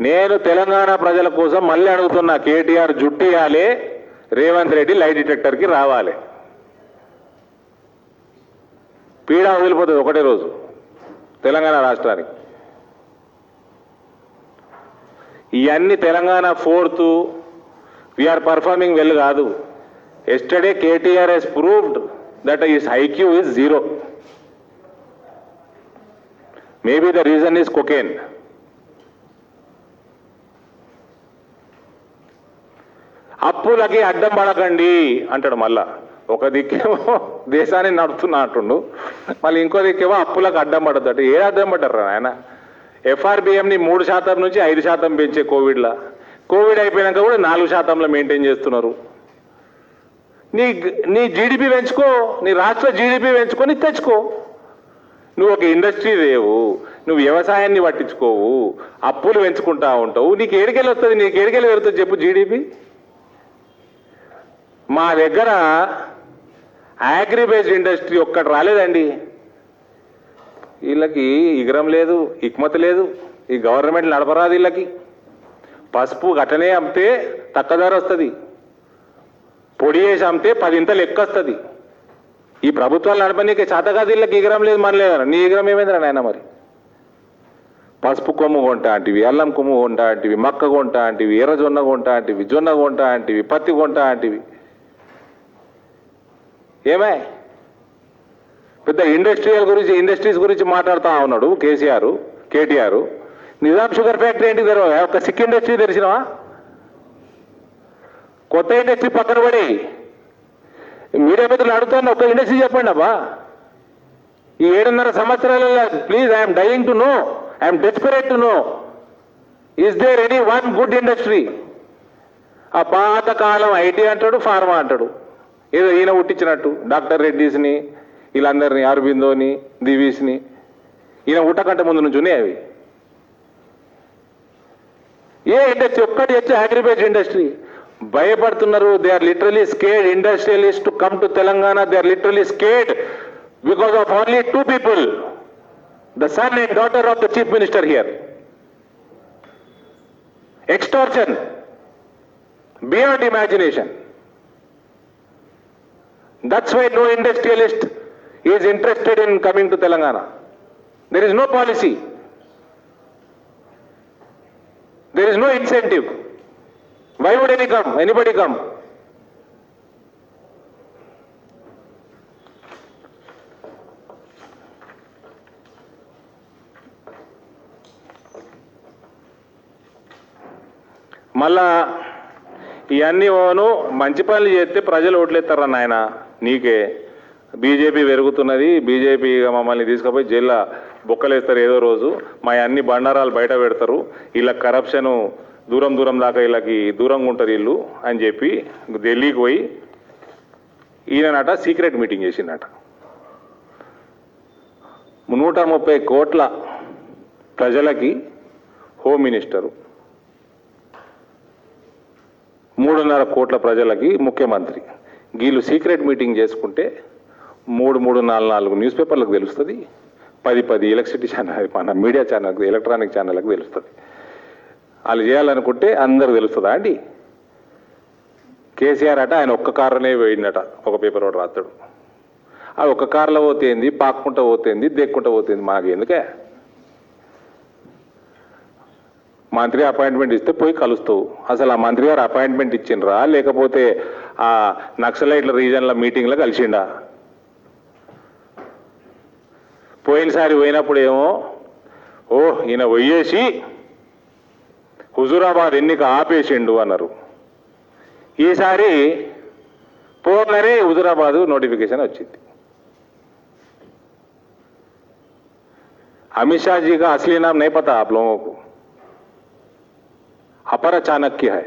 నేను తెలంగాణ ప్రజల కోసం మళ్ళీ అడుగుతున్నా, కేటీఆర్ జుట్టియాలే, రేవంత్ రెడ్డి లై డిటెక్టర్కి రావాలి. పీడ వదిలిపోతుంది ఒకటే రోజు తెలంగాణ రాష్ట్రానికి. ఇవన్నీ Telangana 4th we are performing well కాదు. Yesterday KTR he's proved that his IQ is 0. Maybe the reason is cocaine. అప్పులకి అడ్డం పడకండి అంటాడు. మళ్ళా ఒక దిక్కేమో దేశాన్ని నడుపుతున్నా అంటుండు, మళ్ళీ ఇంకో దిక్కేమో అప్పులకు అడ్డం పడతాడు. ఏ అడ్డం పడ్డారు ఆయన? ఎఫ్ఆర్బిఎంని 3% నుంచి 5% పెంచే కోవిడ్లో, కోవిడ్ అయిపోయినాక కూడా 4%లో మెయింటైన్ చేస్తున్నారు. నీ జీడిపి పెంచుకో, నీ రాష్ట్ర జీడిపి పెంచుకొని తెచ్చుకో. నువ్వు ఒక ఇండస్ట్రీ లేవు, నువ్వు వ్యవసాయాన్ని పట్టించుకోవు, అప్పులు పెంచుకుంటా ఉంటావు. నీకు ఏడికెళ్ళి వస్తుంది? నీకు ఏడికెళ్ళి పెడుతుంది చెప్పు జీడిపి? మా దగ్గర అగ్రిబేస్డ్ ఇండస్ట్రీ ఒక్కటి రాలేదండి. వీళ్ళకి ఇగరం లేదు, ఇక్మత్ లేదు, ఈ గవర్నమెంట్ నడపరాదు. వీళ్ళకి పసుపు గట్టనే అమ్మితే తక్కువ ధర వస్తుంది, పొడి వేసి అమ్మితే 10 ఇంతలు ఎక్కువ వస్తుంది. ఈ ప్రభుత్వాలు నడపనీకి చేత కాదు. వీళ్ళకి ఇగరం లేదు, మన లేదన్న. నీ ఇగరం ఏమైందిరా నాయన? మరి పసుపు కొమ్ము కొంటా అంటివి, అల్లం కొమ్ము కొంటా అంటివి, మక్క కొంటా అంటివి, ఎర్రజొన్న కొంటా అంటివి, జొన్న కొంటా అంటివి, పత్తి కొంటా అంటివి. ఏమే పెద్ద ఇండస్ట్రీస్ గురించి మాట్లాడుతూ ఉన్నాడు కేటీఆర్. నిజాం షుగర్ ఫ్యాక్టరీ ఏంటి తెరవ? ఒక సిక్ ఇండస్ట్రీ తెరిచినవా? కొత్త ఇండస్ట్రీ పక్కన పడి మీడియా మిత్రులు అడుగుతాను, ఒక ఇండస్ట్రీ చెప్పండి అబ్బా. ఈ 7.5 సంవత్సరాలలో please I'm dying to know, I'm desperate to know, is there any one good industry? ఆ పాతకాలం ఐటీ అంటాడు, ఫార్మా అంటాడు, ఏదో ఈయన ఉట్టించినట్టు డాక్టర్ రెడ్డిస్ని వీళ్ళందరినీ, అరబిందోని, దివీస్ని ఈయన ఉట్టకంటే ముందు నుంచి ఉన్నాయి అవి. ఏ ఇండస్ట్రీ ఒక్కటి వచ్చి అగ్రికల్చర్ ఇండస్ట్రీ భయపడుతున్నారు. They are literally scared industrialist to come to Telangana. They are literally scared because of only 2 people, the son and daughter of the chief minister here. Extortion beyond imagination. That's why no industrialist is interested in coming to Telangana. There is no policy, there is no incentive. Why would anybody come? మళ్ళా ఇవన్నీ ఓను మంచి పనులు చేస్తే ప్రజలు ఓట్లేస్తారా నాయన? నీకే బీజేపీ పెరుగుతున్నది, బీజేపీ మమ్మల్ని తీసుకుపోయి జైల్లో బొక్కలేస్తారు ఏదో రోజు, మా అన్ని బండారాలు బయట పెడతారు, ఇలా కరప్షను దూరం దాకా వీళ్ళకి దూరంగా ఉంటారు వీళ్ళు అని చెప్పి ఢిల్లీకి పోయి ఈయననట సీక్రెట్ మీటింగ్ చేసిందట. 130 కోట్ల ప్రజలకి హోమ్ మినిస్టరు, 3.5 కోట్ల ప్రజలకి ముఖ్యమంత్రి. వీళ్ళు సీక్రెట్ మీటింగ్ చేసుకుంటే 3-4 న్యూస్ పేపర్లకు తెలుస్తుంది, 10 ఎలక్ట్రిసిటీ ఛానల్, మన మీడియా ఛానల్కి, ఎలక్ట్రానిక్ ఛానళ్ళకు తెలుస్తుంది. వాళ్ళు చేయాలనుకుంటే అందరికి తెలుస్తుందా అండి? కేసీఆర్ అట ఆయన ఒక్క కారులోనే పోయిందట, ఒక పేపర్ ఒకటి రాస్తాడు. ఆ ఒక్క కారులో పోతేంది, పాక్కుంటా పోతేంది, దేక్కుంటా పోతేంది, మాకెందుకే? మంత్రి అపాయింట్మెంట్ ఇస్తే పోయి కలుస్తావు. అసలు ఆ మంత్రి గారు అపాయింట్మెంట్ ఇచ్చిండ్రా లేకపోతే ఆ నక్సలైట్ల రీజన్ల మీటింగ్లో కలిసిండా? పోయినసారి పోయినప్పుడు ఏమో ఈయన పోయేసి హుజూరాబాద్ ఎన్నిక ఆపేసిండు అన్నారు. ఈసారి పోగానే హుజూరాబాద్ నోటిఫికేషన్ వచ్చింది. अमित शाह जी का असली नाम नहीं पता आप लोगों को, अपर चाणक्य है.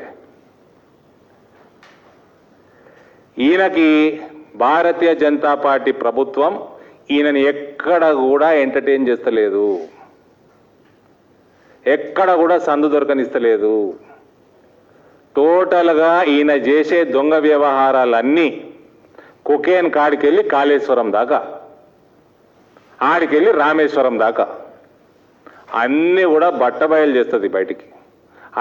ఈయనకి భారతీయ జనతా పార్టీ ప్రభుత్వం ఈయనని ఎక్కడ కూడా ఎంటర్టైన్ చేస్తలేదు, ఎక్కడ కూడా సందు దొరకనిస్తలేదు. టోటల్గా ఈయన చేసే దొంగ వ్యవహారాలన్నీ కొకేన్ కాడికెళ్ళి కాళేశ్వరం దాకా, ఆడికెళ్ళి రామేశ్వరం దాకా అన్నీ కూడా బట్టబయలు చేస్తుంది బయటికి.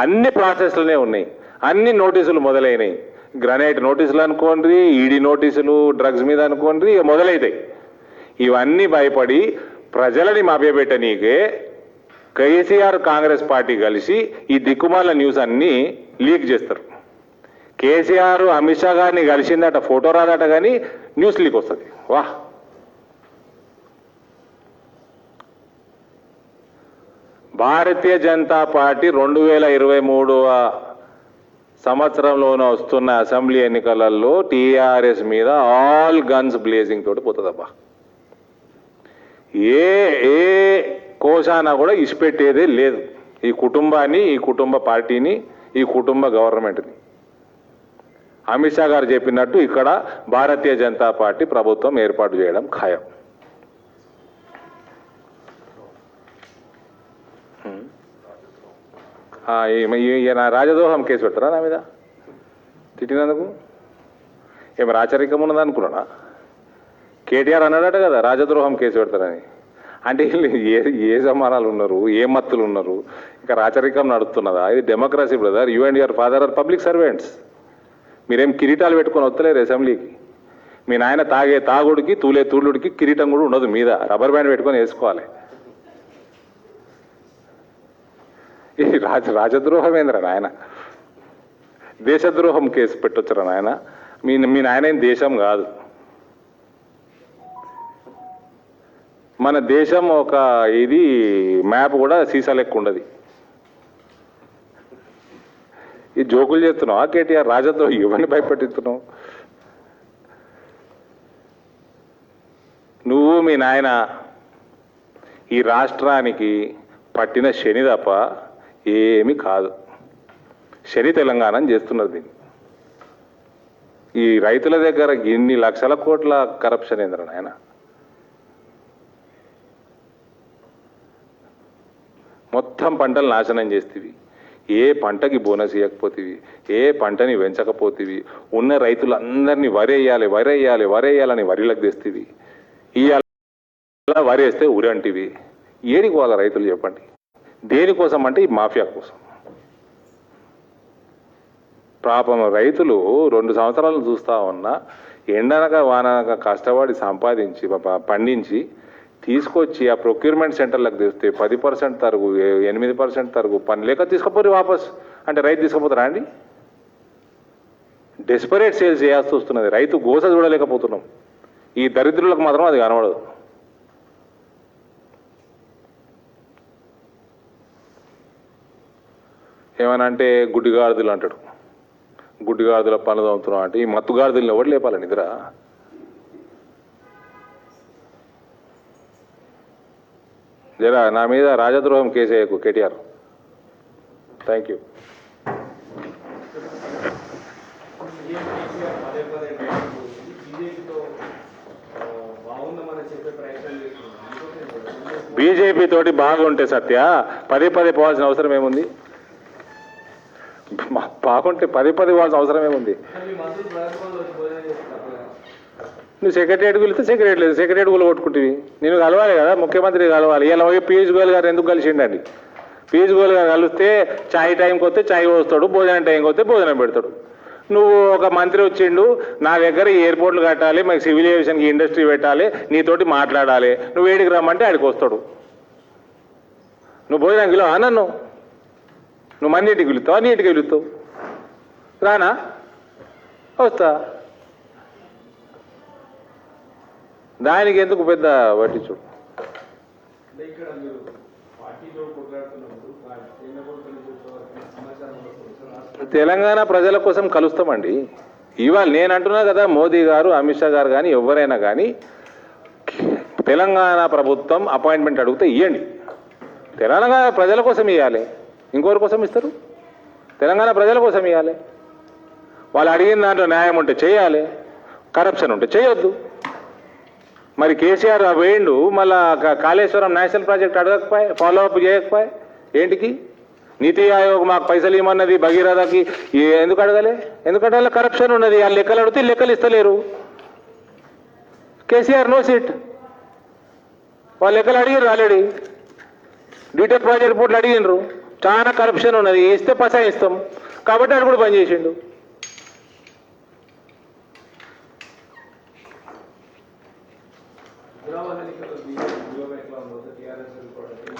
అన్ని ప్రాసెస్లనే ఉన్నాయి, అన్ని నోటీసులు మొదలైనవి. గ్రనైట్ నోటీసులు అనుకోండి, ఈడీ నోటీసులు డ్రగ్స్ మీద అనుకోండి, మొదలైతాయి. ఇవన్నీ భయపడి ప్రజలని మభ్యపెట్టనీకే కేసీఆర్ కాంగ్రెస్ పార్టీ కలిసి ఈ దిక్కుమాల న్యూస్ అన్నీ లీక్ చేస్తారు. కేసీఆర్ అమిత్ షా గారిని కలిసిందట, ఫోటో రాదట, కానీ న్యూస్ లీక్ వస్తుంది. వాహ్, భారతీయ జనతా పార్టీ 2023వ సంవత్సరంలోనే వస్తున్న అసెంబ్లీ ఎన్నికలలో టీఆర్ఎస్ మీద ఆల్ గన్స్ బ్లేజింగ్ తోటి పోతుందబ్బా. ఏ కోశాన కూడా ఇసిపెట్టేదే లేదు ఈ కుటుంబాన్ని, ఈ కుటుంబ పార్టీని, ఈ కుటుంబ గవర్నమెంట్ని. అమిత్ షా గారు చెప్పినట్టు ఇక్కడ భారతీయ జనతా పార్టీ ప్రభుత్వం ఏర్పాటు చేయడం ఖాయం. ఈయన రాజద్రోహం కేసు పెడతారా నా మీద తిట్టినందుకు? ఏమి రాచరికం ఉన్నది అనుకున్నానా? కేటీఆర్ అన్నాడట కదా రాజద్రోహం కేసు పెడతారని. అంటే ఏ సమానాలు ఉన్నారు, ఏ మత్తులు ఉన్నారు, ఇంకా రాచరికం నడుస్తున్నదా? ఇది democracy brother. You and your father are public servants. మీరేం కిరీటాలు పెట్టుకొని వస్తలేరు అసెంబ్లీకి. మీ నాయన తాగే తాగుడికి, తూలే తూళ్ళుడికి కిరీటం కూడా ఉండదు మీద, రబ్బర్ బ్యాండ్ పెట్టుకొని వేసుకోవాలి. ఈ రాజద్రోహమేంద్ర నాయన, దేశద్రోహం కేసు పెట్టొచ్చురా నాయన. మీ నాయన దేశం కాదు, మన దేశం ఒక ఇది మ్యాప్ కూడా సీసా లెక్క ఉండదు. ఈ జోకులు చేస్తున్నావు కేటీఆర్, రాజద్రోహం ఇవన్నీ భయపెట్టిస్తున్నావు నువ్వు. మీ నాయన ఈ రాష్ట్రానికి పట్టిన శని తప్ప ఏమీ కాదు. శని తెలంగాణ చేస్తున్నది దీన్ని. ఈ రైతుల దగ్గర ఇన్ని లక్షల కోట్ల కరప్షన్ ఏంద్ర నాయన. మొత్తం పంటలు నాశనం చేస్తేవి, ఏ పంటకి బోనస్ ఇవ్వకపోతేవి, ఏ పంటని పెంచకపోతేవి, ఉన్న రైతులందరినీ వరేయాలని వరిలకు తెస్తేవి. ఇవాళ వరి వేస్తే ఉరంటివి. ఏడికి వాళ్ళ రైతులు చెప్పండి, దేనికోసం అంటే ఈ మాఫియా కోసం. పాపం రైతులు 2 సంవత్సరాలు చూస్తా ఉన్నా, ఎండనక వాననక కష్టపడి సంపాదించి పండించి తీసుకొచ్చి ఆ ప్రొక్యూర్మెంట్ సెంటర్లకు తెస్తే 10% తరుగు, 8% తరుగు పని లేక తీసుకుపోయి వాపస్ అంటే రైతు తీసుకుపోతారా అండి? డెస్పరేట్ సేల్స్ చేయాల్సి వస్తున్నది. రైతు గోస చూడలేకపోతున్నాం. ఈ దరిద్రులకు మాత్రం అది కనబడదు. ఏమనంటే గుడ్డిగాడిదలు అంటాడు. గుడ్డిగాడిదల పనులు తోముతున్నాం అంటే ఈ మత్తుగాడిదలను ఎవరు లేపాలి నిద్ర? జరా నా మీద రాజద్రోహం కేసు వేయకు కేటీఆర్. Thank you. బీజేపీ తోటి బాగుంటే సత్య పదే పోవాల్సిన అవసరం ఏముంది? బాగుంటే పదే పోవాల్సిన అవసరం ఏముంది? నువ్వు సెక్రటరియట్ వెళ్తే సెక్రటరీ లేదు, సెక్రటరీ కూడా కొట్టుకుంటుంది. నేను కలవాలి కదా, ముఖ్యమంత్రి కలవాలి. ఇలా పోయి పీయూష్ గోయల్ గారు ఎందుకు కలిసిండండి? పీయూష్ గోయల్ గారు కలిస్తే చాయ్ టైంకి వస్తే చాయ్ పోస్తాడు, భోజనం టైంకి వస్తే భోజనం పెడతాడు. నువ్వు ఒక మంత్రి వచ్చిండు, నా దగ్గర ఎయిర్పోర్ట్లు కట్టాలి, మాకు సివిల్ ఏవియేషన్కి ఇండస్ట్రీ పెట్టాలి, నీతోటి మాట్లాడాలి, నువ్వు ఏడికి రమ్మంటే ఆడికి వస్తాడు. నువ్వు భోజనం పిలువా నన్ను? నువ్వు మంది ఇంటికి పిలుస్తావా, నీ ఇంటికి పిలుస్తావు? రానా? వస్తా. దానికి ఎందుకు పెద్ద పట్టించు? తెలంగాణ ప్రజల కోసం కలుస్తామండి. ఇవాళ నేను అంటున్నా కదా, మోదీ గారు, అమిత్ షా గారు కానీ ఎవరైనా కానీ తెలంగాణ ప్రభుత్వం అపాయింట్మెంట్ అడిగితే ఇవ్వండి. తెలంగాణ ప్రజల కోసం ఇవ్వాలి, ఇంకోరి కోసం ఇస్తారు? తెలంగాణ ప్రజల కోసం ఇవ్వాలి. వాళ్ళు అడిగిన దాంట్లో న్యాయం ఉంటే చేయాలి, కరప్షన్ ఉంటే చేయొద్దు. మరి కేసీఆర్ వేయండు, మళ్ళా కాళేశ్వరం నేషనల్ ప్రాజెక్ట్ అడగకపోయి, ఫాలోఅప్ చేయకపోయి ఏంటికి? నీతి ఆయోగ్ మాకు పైసలు ఇవ్వమన్నది భగీరథకి, ఎందుకు అడగలే? ఎందుకంటే వాళ్ళ కరప్షన్ ఉన్నది. వాళ్ళు లెక్కలు అడిగితే లెక్కలు ఇస్తలేరు. KCR no seat. వాళ్ళు లెక్కలు అడిగారు ఆల్రెడీ, డీటెయిల్ ప్రాజెక్ట్ రిపోర్ట్లు అడిగినరు. చాలా కరప్షన్ ఉన్నది, ఇస్తే పసాయిస్తాం కాబట్టి అది కూడా పని చేసిండు.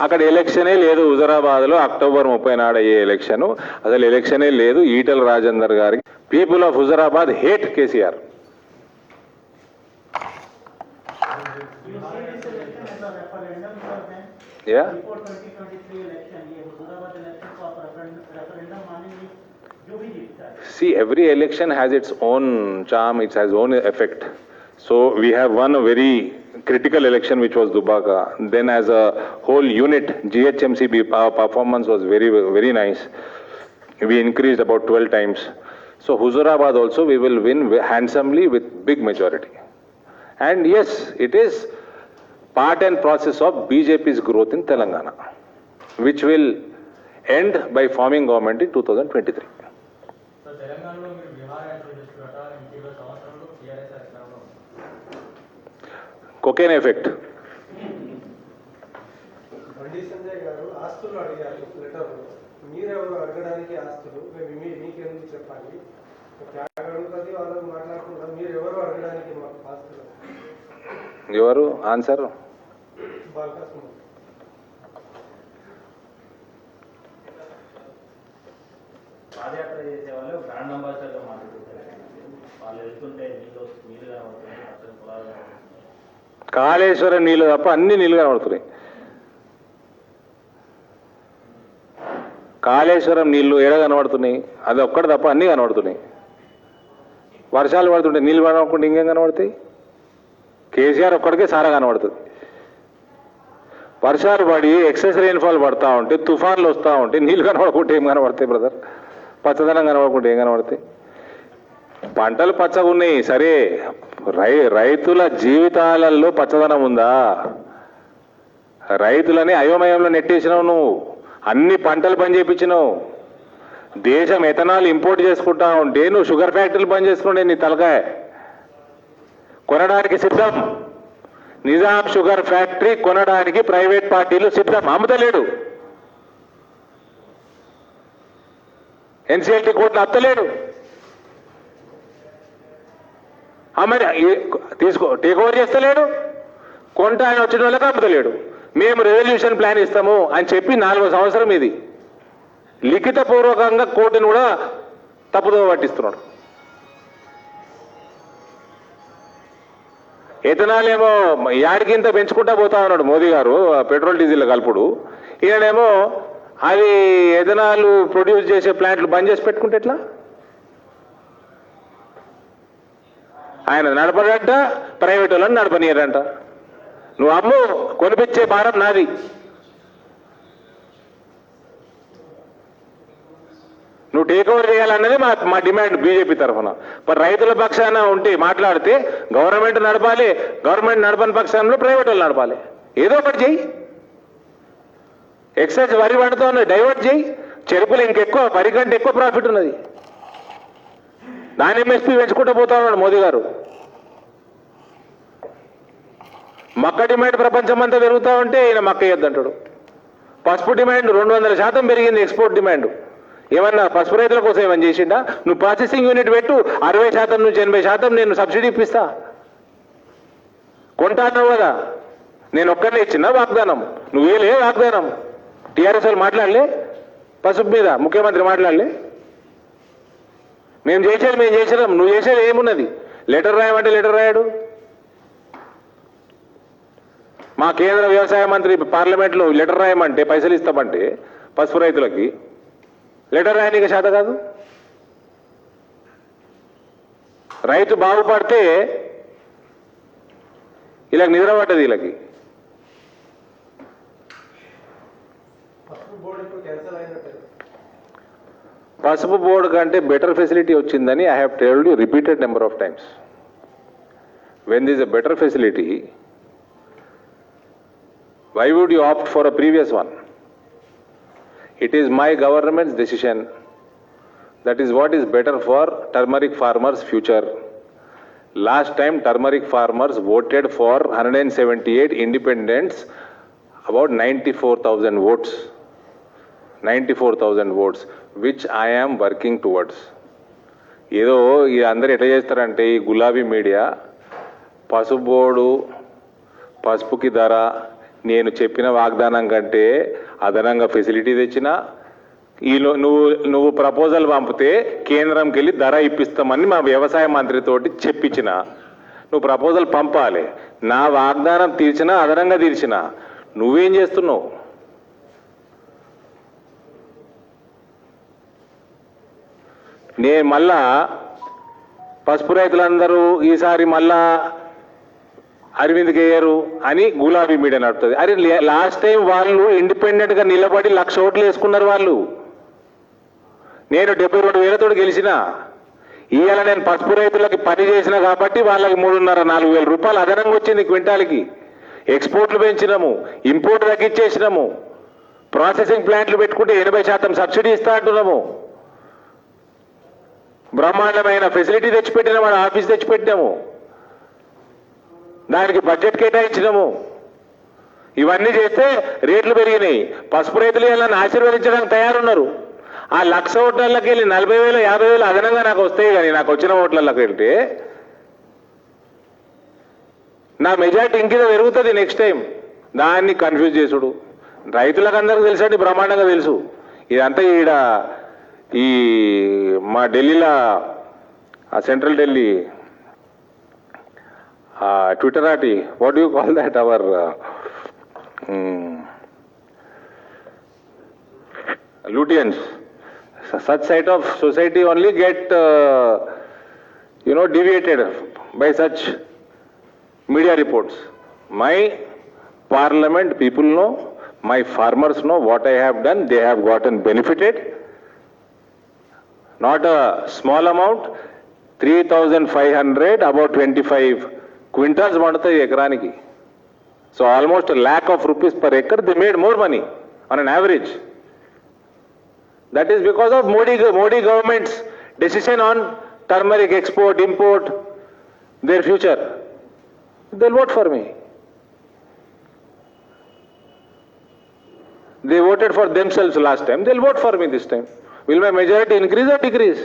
అక్కడ ఎలక్షనే లేదు. హుజరాబాద్లో అక్టోబర్ 30 నాడు అయ్యే ఎలక్షన్, అసలు ఎలక్షనే లేదు. ఈటల రాజేందర్ గారికి people of Huzurabad hate KCR. Yeah. See, every election has its own charm, it has own effect. So we have won a very critical election which was Dubaka. Then as a whole unit, GHMC, our performance was very nice. We increased about 12 times. So Huzurabad also we will win handsomely with big majority. And yes, it is part and process of BJP's growth in Telangana, which will end by forming government in 2023. Cocaine effect. Bandi Sanjay గారు ఆస్తులు అడిగారు లెటర్. మీరెవరు అడగడానికి ఆస్తులు? మీకెందుకు చెప్పాలి? అడుగుతుంది వాళ్ళకు మాట్లాడుకుంటారు. మీరు ఎవరు అడగడానికి ఆస్తులు? ఎవరు? ఆన్సర్ పాదయాత్ర చేసే వాళ్ళు బ్రాండ్ అంబాసిడర్గా మాట్లాడుతుంటారు. వాళ్ళు వెళ్తుంటే నీళ్ళు కనబడుతున్నాయి, అసలు పొలాలు కనబడుతున్నాయి. కాళేశ్వరం నీళ్ళు తప్ప అన్ని నీళ్ళు కనబడుతున్నాయి. కాళేశ్వరం నీళ్లు ఎడ కనబడుతున్నాయి, అది ఒక్కటి తప్ప అన్నీ కనబడుతున్నాయి. వర్షాలు పడుతుంటే నీళ్ళు కనబడకుండా ఇంకేం కనబడతాయి? కేసీఆర్ ఒక్కడికే సారా కనబడుతుంది. వర్షాలు పడి ఎక్సెస్ రెయిన్ఫాల్ పడతా ఉంటే, తుఫాన్లు వస్తూ ఉంటే నీళ్ళు కనబడకుంటే ఏం కనబడతాయి బ్రదర్? పచ్చదనం కనబడకుంటే ఏం కనబడతాయి? పంటలు పచ్చగా ఉన్నాయి సరే, రైతుల జీవితాలలో పచ్చదనం ఉందా? రైతులని అయోమయంలో నెట్టేసినావు నువ్వు. అన్ని పంటలు బంద్ చేయించినావు. దేశం ఎథనాల్ ఇంపోర్ట్ చేసుకుంటా ఉంటే నువ్వు షుగర్ ఫ్యాక్టరీలు బంద్ చేసుకుంటే నీ తలకాయ కొనడానికి సిద్ధం. నిజాం షుగర్ ఫ్యాక్టరీ కొనడానికి ప్రైవేట్ పార్టీలు సిద్ధం, అమ్ముతలేడు. ఎన్సీఎల్టీ కోర్టును అత్తలేడు. మరి టేక్ ఓవర్ చేస్తలేడు. కొంట ఆయన వచ్చిన వాళ్ళకి అమ్ముతలేడు. మేము రెవల్యూషన్ ప్లాన్ ఇస్తాము అని చెప్పి 4వ సంవత్సరం ఇది లిఖితపూర్వకంగా కోర్టును కూడా తప్పుదో పట్టిస్తున్నాడు. ఎథనాల్ ఏమో యాడికింత పెంచుకుంటా పోతా ఉన్నాడు మోదీ గారు, పెట్రోల్ డీజిల్ కలుపుడు. ఈయనేమో అది ఎథనాల్ ప్రొడ్యూస్ చేసే ప్లాంట్లు బంద్ చేసి పెట్టుకుంటే ఎట్లా? ఆయన నడపడంట, ప్రైవేట్ వాళ్ళని నడపనీయరంట. నువ్వు అమ్ము, కొనిపించే భారం నాది. నువ్వు టేక్ ఓవర్ చేయాలన్నది మా డిమాండ్ బీజేపీ తరఫున. మరి రైతుల పక్షాన ఉంటే మాట్లాడితే గవర్నమెంట్ నడపాలి, గవర్నమెంట్ నడపని పక్షంలో ప్రైవేట్ వాళ్ళు నడపాలి. ఏదో ఒకటి చెయ్యి. ఎక్సైజ్ వరి పండుతా ఉన్నది, డైవర్ట్ చేయి. చెరుకులు ఇంకెక్కువ, వరి కంటే ఎక్కువ ప్రాఫిట్ ఉన్నది. నాన్ ఎంఎస్పీ పెంచుకుంటూ పోతా ఉన్నాడు మోదీ గారు. మక్క డిమాండ్ ప్రపంచమంతా పెరుగుతూ ఉంటే ఈయన మక్క ఇయ్యద్దంటాడు. పసుపు డిమాండ్ 200% పెరిగింది, ఎక్స్పోర్ట్ డిమాండ్. ఏమన్నా పసుపు రైతుల కోసం ఏమని చేసిండా? నువ్వు ప్రాసెసింగ్ యూనిట్ పెట్టు, 60% నుంచి 80% నేను సబ్సిడీ ఇప్పిస్తా. కొంటా అన్నావు కదా, నేను ఒక్కరినే ఇచ్చిన వాగ్దానం, నువ్వేలే వాగ్దానం. టీఆర్ఎస్ వాళ్ళు మాట్లాడలే పసుపు మీద, ముఖ్యమంత్రి మాట్లాడలే. మేము చేసినాం, నువ్వు చేసేది ఏమున్నది? లెటర్ రాయమంటే లెటర్ రాయాడు. మా కేంద్ర వ్యవసాయ మంత్రి పార్లమెంట్లో లెటర్ రాయమంటే పైసలు ఇస్తామంటే పసుపు రైతులకి లెటర్ రాయనీకి చేత కాదు. రైతు బాగుపడితే ఇలా నిద్ర పడ్డది. వీళ్ళకి పసుపు బోర్డు కంటే బెటర్ ఫెసిలిటీ వచ్చిందని I have telled you repeated number of times. When this a better facility, why would you opt for a previous one? It is my government's decision. That is what is better for turmeric farmers' future. Last time turmeric farmers voted for 178 independents, about 94,000 votes. 94,000 votes, which I am working towards. ఏదో ఈ అందరు ఎట్లా చేస్తారంటే ఈ గులాబీ మీడియా పసుపు బోర్డు, పసుపుకి ధర, నేను చెప్పిన వాగ్దానం కంటే అదనంగా ఫెసిలిటీ తెచ్చిన, ఈలో నువ్వు ప్రపోజల్ పంపితే కేంద్రంకి వెళ్ళి ధర ఇప్పిస్తామని మా వ్యవసాయ మంత్రితోటి చెప్పించిన. నువ్వు ప్రపోజల్ పంపాలి, నా వాగ్దానం తీర్చినా అదనంగా తీర్చిన. నువ్వేం చేస్తున్నావు? నేను మళ్ళా పసుపు రైతులందరూ ఈసారి మళ్ళా అరవింద్ గేయరు అని గులాబీ మీడియా నడుపుతుంది. అరే లాస్ట్ టైం వాళ్ళు ఇండిపెండెంట్గా నిలబడి 1,00,000 ఓట్లు వేసుకున్నారు వాళ్ళు. నేను 72,000తో గెలిచిన. ఇవాళ నేను పసుపు రైతులకి పని చేసిన కాబట్టి వాళ్ళకి 3,500-4,000 రూపాయలు అదనంగా వచ్చింది క్వింటాల్కి. ఎక్స్పోర్ట్లు పెంచినాము, ఇంపోర్ట్ తగ్గించేసినాము, ప్రాసెసింగ్ ప్లాంట్లు పెట్టుకుంటే 80% సబ్సిడీ ఇస్తా అంటున్నాము. బ్రహ్మాండమైన ఫెసిలిటీ తెచ్చిపెట్టిన వాడు ఆఫీస్ తెచ్చిపెట్టినాము, దానికి బడ్జెట్ కేటాయించినాము. ఇవన్నీ చేస్తే రేట్లు పెరిగినాయి. పసుపు రైతులు ఇలా ఆశీర్వదించడానికి తయారున్నారు. ఆ 1,00,000 ఓట్లకి వెళ్ళి 40,000, 50,000 అదనంగా నాకు వస్తాయి. కానీ నాకు వచ్చిన ఓట్లకి వెళ్తే నా మెజార్టీ ఇంకేదో పెరుగుతుంది నెక్స్ట్ టైం. దాన్ని కన్ఫ్యూజ్ చేసుడు రైతులకు అందరికీ తెలుసండి, బ్రహ్మాండంగా తెలుసు. ఇదంతా ఈడ ఈ మా ఢిల్లీలో ఆ సెంట్రల్ ఢిల్లీ ట్విట్టర్ ఆటి what you call that hour Lutians, such side of society only get, deviated by such media reports. My parliament people know, my farmers know what I have done, they have gotten benefited. Not a small amount, 3,500, about 25 quintals vantayi ekaraniki. So almost a lakh of rupees per acre, they made more money on an average. That is because of Modi government's decision on turmeric export, import, their future. They'll vote for me. They voted for themselves last time. They'll vote for me this time. Will my majority increase or decrease?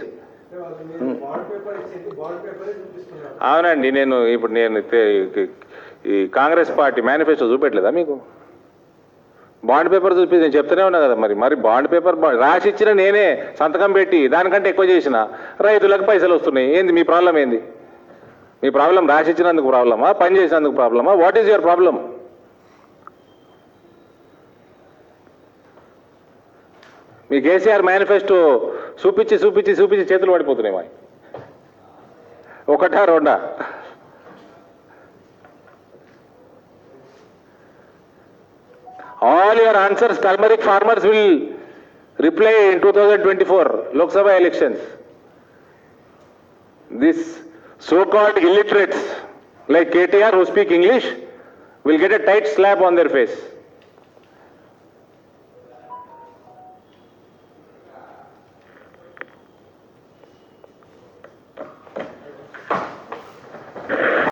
Bond paper ఇచ్చింది, బాండ్ పేపర్ చూపిస్తున్నారు. అవునండి, నేను ఈ కాంగ్రెస్ పార్టీ మేనిఫెస్టో చూపెట్టలేదా మీకు? బాండ్ పేపర్ చూపి నేను చెప్తూనే ఉన్నా కదా. మరి బాండ్ పేపర్ రాసి ఇచ్చిన నేనే సంతకం పెట్టి దానికంటే ఎక్కువ చేసిన రైతులకు పైసలు వస్తున్నాయి. ఏంది మీ ప్రాబ్లం? ఏంది మీ ప్రాబ్లం? రాసి ఇచ్చినందుకు ప్రాబ్లమా, పని చేసినందుకు ప్రాబ్లమా? What is your problem? Me KCR manifesto చూపించి చేతులు పడిపోతున్నాయి. మా ఒకటా రెండా? All your answers, turmeric farmers will reply in 2024 Lok Sabha elections. These so-called illiterates like KTR who speak English will get a tight slap on their face.